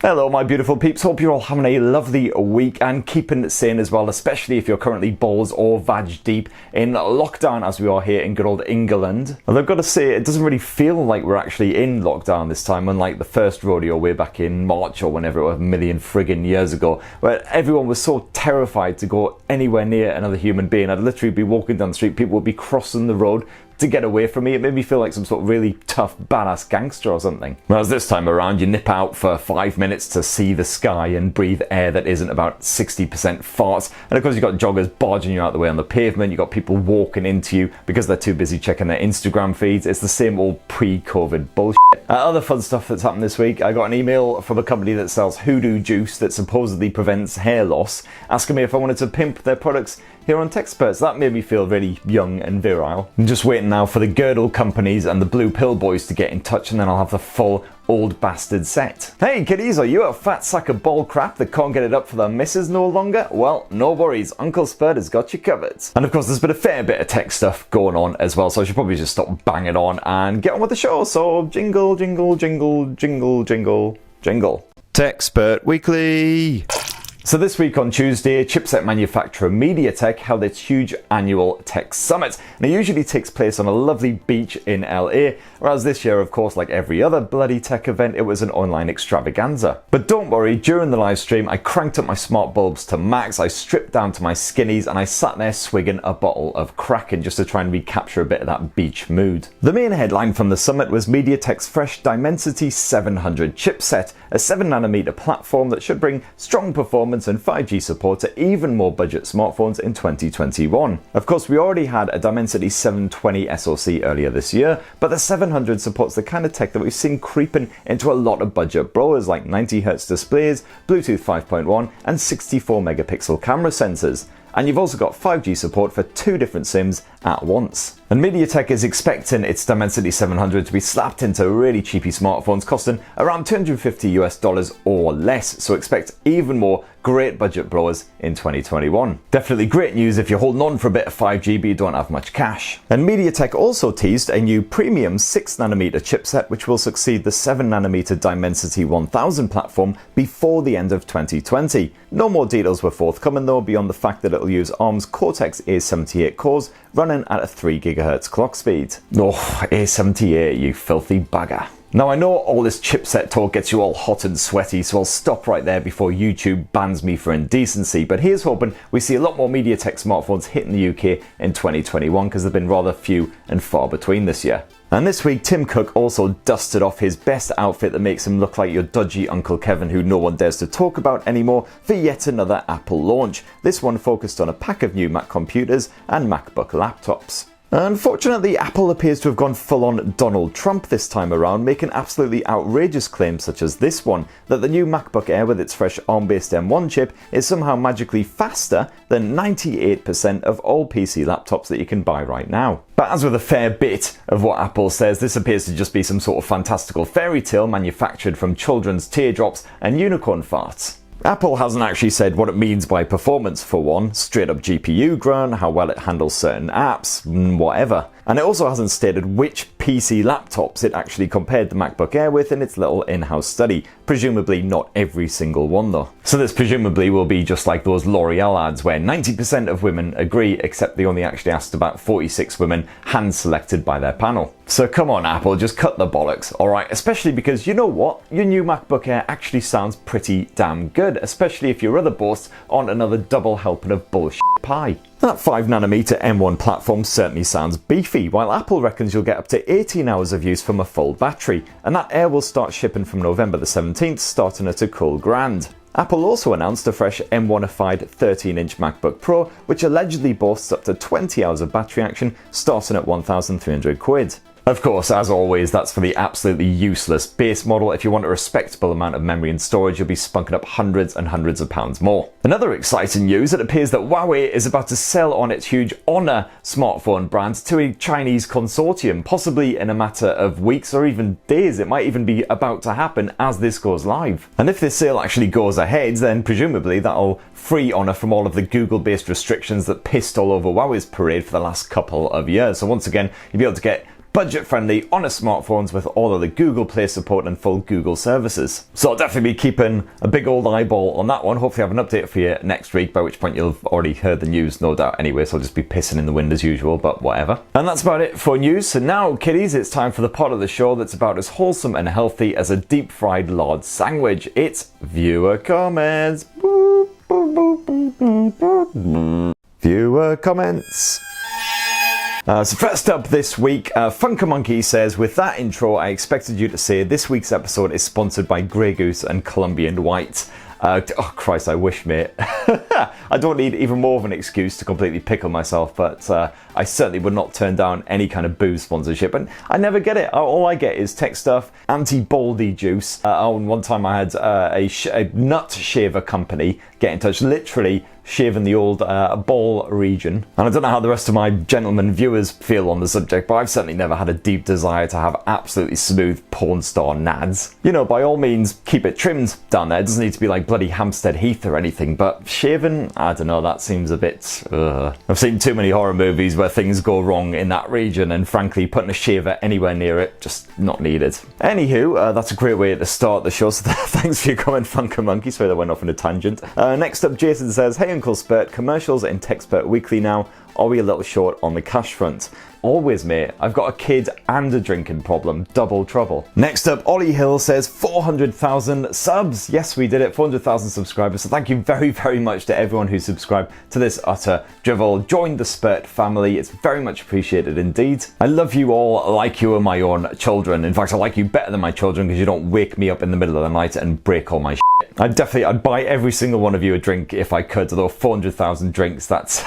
Hello my beautiful peeps, hope you're all having a lovely week and keeping sane as well, especially if you're currently balls or vag deep in lockdown as we are here in good old England. Although I've got to say, it doesn't really feel like we're actually in lockdown this time, unlike the first rodeo way back in March or whenever it was, a million friggin' years ago, where everyone was so terrified to go anywhere near another human being. I'd literally be walking down the street, people would be crossing the road to get away from me. It made me feel like some sort of really tough, badass gangster or something. Whereas this time around, you nip out for 5 minutes to see the sky and breathe air that isn't about 60% farts. And of course, you've got joggers barging you out the way on the pavement. You've got people walking into you because they're too busy checking their Instagram feeds. It's the same old pre-COVID bullshit. Other fun stuff that's happened this week. I got an email from a company that sells hoodoo juice that supposedly prevents hair loss, asking me if I wanted to pimp their products here on Spurt. That made me feel really young and virile. I'm just waiting now for the girdle companies and the blue pill boys to get in touch, and then I'll have the full old bastard set. Hey kiddies, are you a fat sack of ball crap that can't get it up for the missus no longer? Well, no worries, Uncle Spurt has got you covered. And of course there's been a fair bit of tech stuff going on as well, so I should probably just stop banging on and get on with the show. So jingle, jingle, jingle, jingle, jingle, jingle. Spurt Weekly. So this week on Tuesday, chipset manufacturer Mediatek held its huge annual tech summit, and it usually takes place on a lovely beach in LA, whereas this year, of course, like every other bloody tech event, it was an online extravaganza. But don't worry, during the live stream, I cranked up my smart bulbs to max, I stripped down to my skinnies, and I sat there swigging a bottle of Kraken just to try and recapture a bit of that beach mood. The main headline from the summit was Mediatek's fresh Dimensity 700 chipset, a 7nm platform that should bring strong performance and 5G support to even more budget smartphones in 2021. Of course, we already had a Dimensity 720 SoC earlier this year, but the 700 supports the kind of tech that we've seen creeping into a lot of budget blowers like 90Hz displays, Bluetooth 5.1 and 64 megapixel camera sensors. And you've also got 5G support for 2 different SIMs at once. And Mediatek is expecting its Dimensity 700 to be slapped into really cheapy smartphones costing around $250 or less, so expect even more great budget blowers in 2021. Definitely great news if you're holding on for a bit of 5G but you don't have much cash. And Mediatek also teased a new premium 6nm chipset which will succeed the 7nm Dimensity 1000 platform before the end of 2020. No more details were forthcoming though, beyond the fact that it'll use ARM's Cortex A78 cores running at a 3 GHz clock speed. Oh, A78, you filthy bugger. Now I know all this chipset talk gets you all hot and sweaty, so I'll stop right there before YouTube bans me for indecency, but here's hoping we see a lot more Mediatek smartphones hitting the UK in 2021 because they've been rather few and far between this year. And this week, Tim Cook also dusted off his best outfit that makes him look like your dodgy Uncle Kevin who no one dares to talk about anymore for yet another Apple launch. This one focused on a pack of new Mac computers and MacBook laptops. Unfortunately, Apple appears to have gone full-on Donald Trump this time around, making absolutely outrageous claims such as this one, that the new MacBook Air with its fresh ARM-based M1 chip is somehow magically faster than 98% of all PC laptops that you can buy right now. But as with a fair bit of what Apple says, this appears to just be some sort of fantastical fairy tale manufactured from children's teardrops and unicorn farts. Apple hasn't actually said what it means by performance for one, straight up GPU grunt, how well it handles certain apps, whatever. And it also hasn't stated which PC laptops it actually compared the MacBook Air with in its little in-house study. Presumably not every single one though. So this presumably will be just like those L'Oreal ads where 90% of women agree, except they only actually asked about 46 women hand-selected by their panel. So come on Apple, just cut the bollocks, alright? Especially because you know what? Your new MacBook Air actually sounds pretty damn good, especially if your other boasts aren't another double helping of bullshit pie. That 5nm M1 platform certainly sounds beefy, while Apple reckons you'll get up to 18 hours of use from a full battery, and that Air will start shipping from November the 17th, starting at a cool grand. Apple also announced a fresh M1ified 13-inch MacBook Pro, which allegedly boasts up to 20 hours of battery action, starting at £1,300. Of course, as always, that's for the absolutely useless base model. If you want a respectable amount of memory and storage, you'll be spunking up hundreds and hundreds of pounds more. Another exciting news, it appears that Huawei is about to sell on its huge Honor smartphone brand to a Chinese consortium, possibly in a matter of weeks or even days. It might even be about to happen as this goes live. And if this sale actually goes ahead, then presumably that'll free Honor from all of the Google-based restrictions that pissed all over Huawei's parade for the last couple of years. So once again, you'll be able to get budget friendly, honest smartphones with all of the Google Play support and full Google services. So I'll definitely be keeping a big old eyeball on that one. Hopefully I have an update for you next week, by which point you'll have already heard the news, no doubt anyway, so I'll just be pissing in the wind as usual, but whatever. And that's about it for news. So now, kiddies, it's time for the part of the show that's about as wholesome and healthy as a deep fried lard sandwich. It's viewer comments. Boop, boop, boop, boop, boop, boop. Viewer comments. So first up this week, Funker Monkey says, with that intro, I expected you to say this week's episode is sponsored by Grey Goose and Colombian White. Oh Christ, I wish, mate. I don't need even more of an excuse to completely pickle myself, but I certainly would not turn down any kind of booze sponsorship, and I never get it. All I get is tech stuff, anti-baldy juice. One time I had a nut shaver company get in touch, literally shaving the old ball region. And I don't know how the rest of my gentlemen viewers feel on the subject, but I've certainly never had a deep desire to have absolutely smooth porn star nads. You know, by all means, keep it trimmed down there. It doesn't need to be like bloody Hampstead Heath or anything, but shaving, I don't know, that seems a bit... I've seen too many horror movies where things go wrong in that region, and frankly, putting a shaver anywhere near it, just not needed. Anywho, that's a great way to start the show, so thanks for your comment, Funker Monkey. Sorry that went off on a tangent. Next up, Jason says, hey Uncle Spurt, commercials in TechSpurt Weekly now. Are we a little short on the cash front? Always, mate. I've got a kid and a drinking problem. Double trouble. Next up, Ollie Hill says 400,000 subs. Yes, we did it. 400,000 subscribers. So thank you very, very much to everyone who subscribed to this utter drivel. Join the Spurt family. It's very much appreciated indeed. I love you all like you are my own children. In fact, I like you better than my children because you don't wake me up in the middle of the night and break all my shit. I'd buy every single one of you a drink if I could, although 400,000 drinks, that's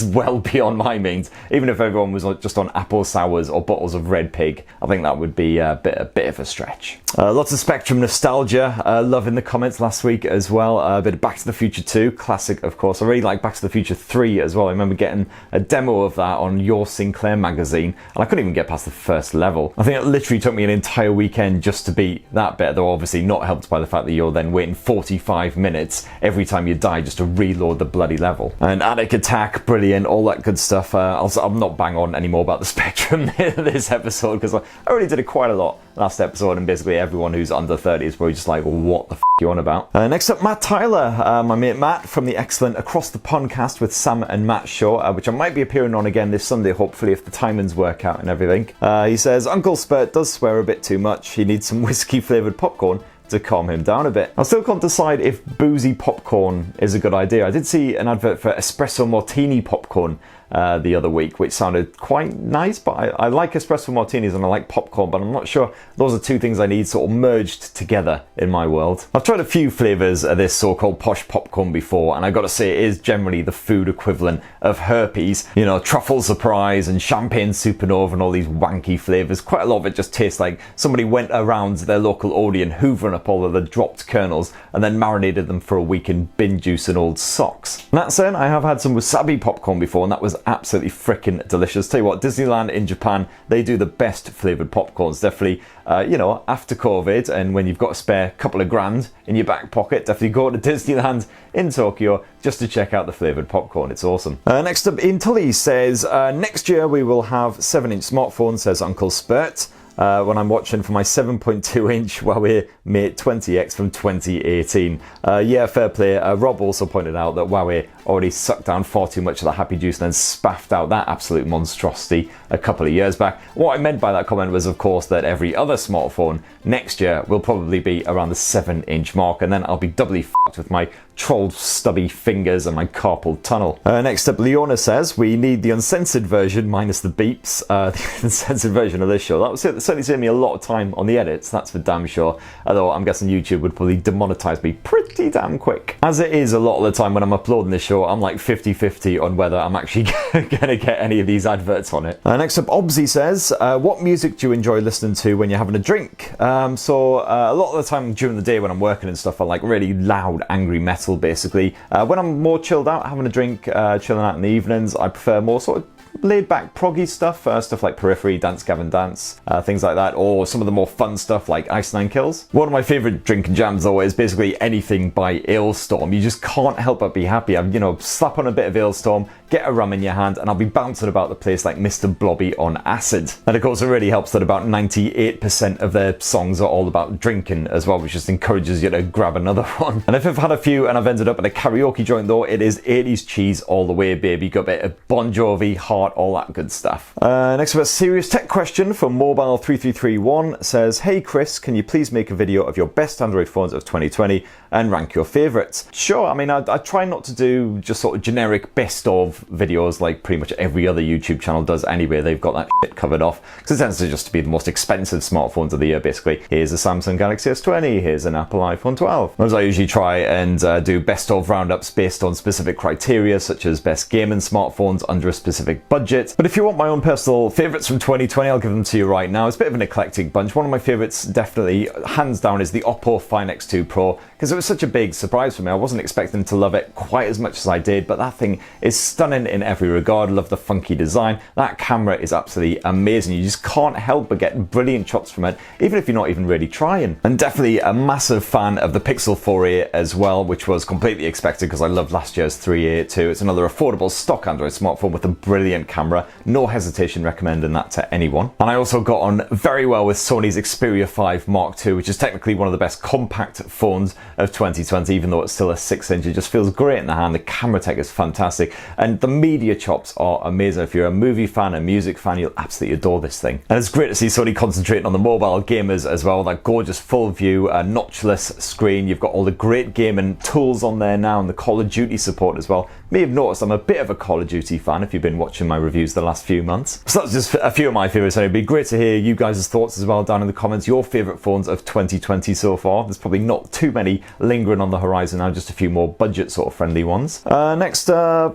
well beyond my means. Even if everyone was just on apple sours or bottles of Red Pig, I think that would be a bit of a stretch. Lots of Spectrum nostalgia, love in the comments last week as well. A bit of Back to the Future 2, classic of course. I really like Back to the Future 3 as well. I remember getting a demo of that on Your Sinclair magazine, and I couldn't even get past the first level. I think it literally took me an entire weekend just to beat that bit, though obviously not helped by the fact that you're then waiting 45 minutes every time you die just to reload the bloody level. And Attic Attack, brilliant, all that good stuff. I'm not bang on anymore about the Spectrum this episode because I already did it quite a lot last episode, and basically everyone who's under 30 is probably just like, well, what the f*** you on about? Next up, Matt Tyler, my mate Matt from the excellent Across the Podcast with Sam and Matt show, which I might be appearing on again this Sunday, hopefully, if the timings work out and everything. He says, Uncle Spurt does swear a bit too much. He needs some whiskey flavoured popcorn to calm him down a bit. I still can't decide if boozy popcorn is a good idea. I did see an advert for espresso martini popcorn the other week, which sounded quite nice, but I like espresso martinis and I like popcorn, but I'm not sure those are two things I need sort of merged together in my world. I've tried a few flavours of this so-called posh popcorn before, and I gotta say it is generally the food equivalent of herpes. You know, truffle surprise and champagne supernova and all these wanky flavours. Quite a lot of it just tastes like somebody went around their local Odeon hoovering up all of the dropped kernels and then marinated them for a week in bin juice and old socks. And that said, I have had some wasabi popcorn before, and that was absolutely freaking delicious. Tell you what, Disneyland in Japan, they do the best flavoured popcorns. Definitely, you know, after COVID and when you've got a spare couple of grand in your back pocket, definitely go to Disneyland in Tokyo just to check out the flavoured popcorn. It's awesome. Next up, Ian Tully says, next year we will have 7-inch smartphones, says Uncle Spurt. When I'm watching for my 7.2-inch Huawei Mate 20X from 2018. Yeah, fair play. Rob also pointed out that Huawei already sucked down far too much of the happy juice and then spaffed out that absolute monstrosity a couple of years back. What I meant by that comment was, of course, that every other smartphone next year will probably be around the 7-inch mark, and then I'll be doubly f***ed with my trolled stubby fingers and my carpal tunnel. Next up, Leona says, we need the uncensored version minus the beeps. The uncensored version of this show. That would certainly save me a lot of time on the edits, that's for damn sure. Although I'm guessing YouTube would probably demonetize me pretty damn quick. As it is a lot of the time when I'm uploading this show, I'm like 50-50 on whether I'm actually gonna get any of these adverts on it. Next up, Obsy says, what music do you enjoy listening to when you're having a drink? So a lot of the time during the day when I'm working and stuff, I like really loud, angry metal basically. When I'm more chilled out, having a drink, chilling out in the evenings, I prefer more sort of laid back proggy stuff, stuff like Periphery, Dance Gavin Dance, things like that, or some of the more fun stuff like Ice Nine Kills. One of my favourite drinking jams though is basically anything by Ailstorm. You just can't help but be happy. You know, slap on a bit of Ailstorm, get a rum in your hand, and I'll be bouncing about the place like Mr. Blobby on acid. And of course it really helps that about 98% of their songs are all about drinking as well, which just encourages you to grab another one. And if I've had a few and I've ended up at a karaoke joint though, it is 80s cheese all the way, baby. Got a bit of Bon Jovi, Heart, all that good stuff. Next up, a serious tech question from Mobile3331 says, hey Chris, can you please make a video of your best Android phones of 2020 and rank your favourites? Sure, I mean, I try not to do just sort of generic best of videos like pretty much every other YouTube channel does anyway. They've got that shit covered off, because it tends to just be the most expensive smartphones of the year, basically. Here's a Samsung Galaxy S20, here's an Apple iPhone 12. Whereas I usually try and do best of roundups based on specific criteria, such as best gaming smartphones under a specific budget. But if you want my own personal favourites from 2020, I'll give them to you right now. It's a bit of an eclectic bunch. One of my favourites, definitely, hands down, is the Oppo Find X2 Pro, because it was such a big surprise for me. I wasn't expecting to love it quite as much as I did, but that thing is stunning in every regard. I love the funky design. That camera is absolutely amazing. You just can't help but get brilliant shots from it, even if you're not even really trying. And definitely a massive fan of the Pixel 4a as well, which was completely expected because I loved last year's 3a too. It's another affordable stock Android smartphone with a brilliant camera. No hesitation recommending that to anyone. And I also got on very well with Sony's Xperia 5 Mark II, which is technically one of the best compact phones of 2020, even though it's still a 6-inch. It just feels great in the hand. The camera tech is fantastic, and the media chops are amazing. If you're a movie fan, a music fan, you'll absolutely adore this thing. And it's great to see Sony concentrating on the mobile gamers as well. That gorgeous full view, notchless screen. You've got all the great gaming tools on there now, and the Call of Duty support as well. You may have noticed I'm a bit of a Call of Duty fan if you've been watching my reviews the last few months. So that's just a few of my favourites. It'd be great to hear you guys' thoughts as well down in the comments. Your favourite phones of 2020 so far. There's probably not too many lingering on the horizon now, just a few more budget sort of friendly ones. Next up,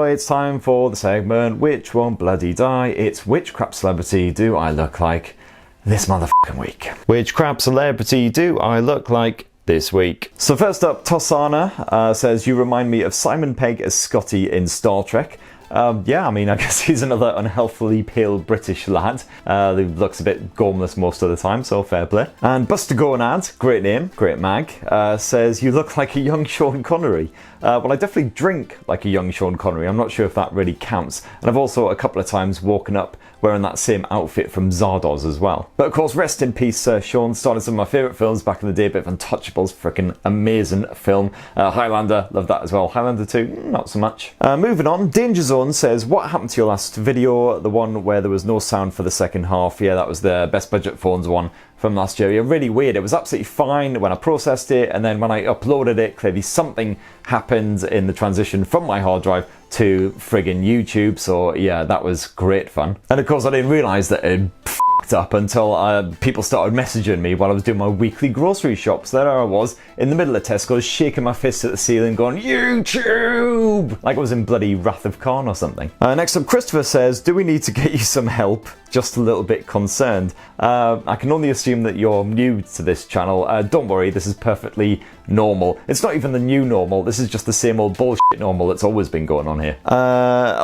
it's time for the segment Which Won't Bloody Die. It's which crap celebrity do I look like this motherfucking week? Which crap celebrity do I look like this week? So first up, Tosana says, you remind me of Simon Pegg as Scotty in Star Trek. Yeah, I mean, I guess he's another unhealthily pale British lad who looks a bit gormless most of the time, so fair play. And Buster Gonad, great name, great mag, says, you look like a young Sean Connery. Well, I definitely drink like a young Sean Connery. I'm not sure if that really counts. And I've also a couple of times woken up wearing that same outfit from Zardoz as well. But of course, rest in peace, Sean. Started some of my favourite films back in the day. Bit of Untouchables, freaking amazing film. Highlander, love that as well. Highlander 2, not so much. Moving on, Danger Zone says, what happened to your last video? The one where there was no sound for the second half. Yeah, that was the best budget phones one from last year. Yeah, really weird. It was absolutely fine when I processed it, and then when I uploaded it, clearly something happened in the transition from my hard drive to friggin' YouTube. So yeah, that was great fun. And of course, I didn't realise that it f***ed up until people started messaging me while I was doing my weekly grocery shops. There I was in the middle of Tesco's, shaking my fist at the ceiling, going, YouTube! Like I was in bloody Wrath of Khan or something. Next up, Christopher says, do we need to get you some help? Just a little bit concerned. I can only assume that you're new to this channel. Don't worry, this is perfectly normal. It's not even the new normal, this is just the same old bullshit normal that's always been going on here.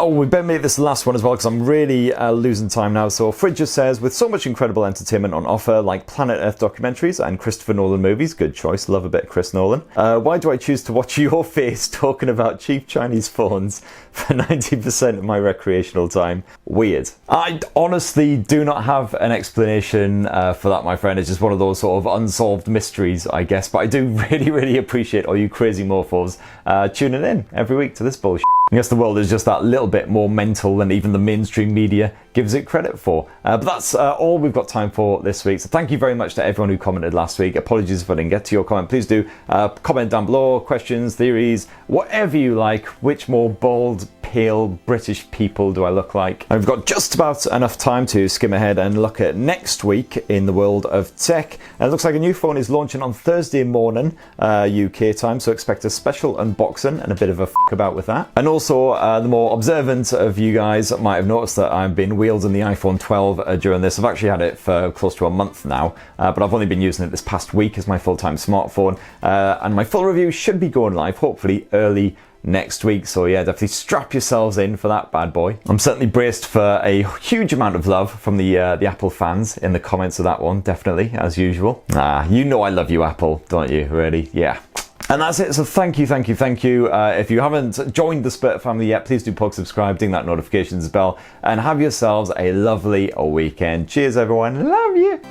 We better make this last one as well, because I'm really losing time now. So Fridger says, with so much incredible entertainment on offer, like Planet Earth documentaries and Christopher Nolan movies, good choice, love a bit of Chris Nolan, why do I choose to watch your face talking about cheap Chinese phones for 90% of my recreational time? Weird. I honestly do not have an explanation for that, my friend. It's just one of those sort of unsolved mysteries, I guess. But I do really appreciate all you crazy morphos tuning in every week to this bullshit. I guess the world is just that little bit more mental than even the mainstream media gives it credit for. But that's all we've got time for this week. So thank you very much to everyone who commented last week. Apologies if I didn't get to your comment. Please do comment down below, questions, theories, whatever you like. Which more bold, pale British people do I look like? I've got just about enough time to skim ahead and look at next week in the world of tech. And it looks like a new phone is launching on Thursday morning, UK time, so expect a special unboxing and a bit of a f*** about with that. And also, the more observant of you guys might have noticed that I've been wielding the iPhone 12 during this. I've actually had it for close to a month now, but I've only been using it this past week as my full-time smartphone. And my full review should be going live, hopefully early next week. So yeah, definitely strap yourselves in for that bad boy. I'm certainly braced for a huge amount of love from the Apple fans in the comments of that one, definitely, as usual. You know I love you, Apple, don't you? Really? Yeah. And that's it, so thank you. If you haven't joined the Spurt family yet, please do poke subscribe, ding that notifications bell, and have yourselves a lovely weekend. Cheers everyone, love you!